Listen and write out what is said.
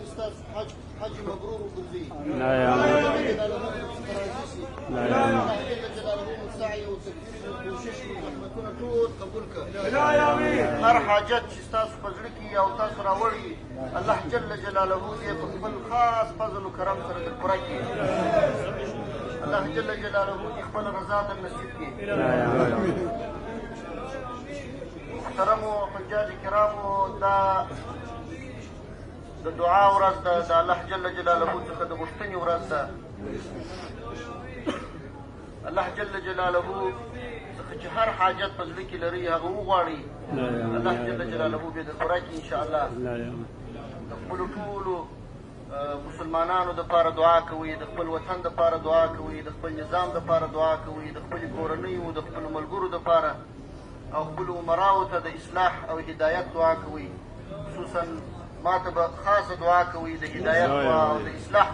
استاذ حج مبرور وقلبي لا يا الله الله. جل جلاله فرازيسي لا يا الله. الله جل جلاله سعي وتكفير وكوشش ورحمتنا ټول قبول کړه. لا يا امين. هر حاجت چې تاسو په زړه کې او تاسو راوړي الله جل جلاله دې په خپل خاص فضل و کرم سره در پوره کړي. الله جل جلاله دې خپل رضا در نصیب کړي. لا يا الله. محترمو حجاج کرامو دا د دعا ورځ ده، د الله جل جلاله څخه د غوښتنې ورځ ده. الله جل جلاله څخه چې هر حاجت په زړه کې لري هغه وغواړي الله جل جلاله به در پوره کړي انشاءالله. د خپلو ټولو مسلمانانو دپاره دعا کوئ، د خپل وطن دپاره دعا کوئ، د خپل نظام دپاره دعا کوئ، د خپلې کورنیو د خپلو ملګرو دپاره او خپلو امراو ته د اصلاح او هدایت دعا کوئ. خصوصا ما ته به خاصه دعا کوئ د هدایت دعا او د اصلاح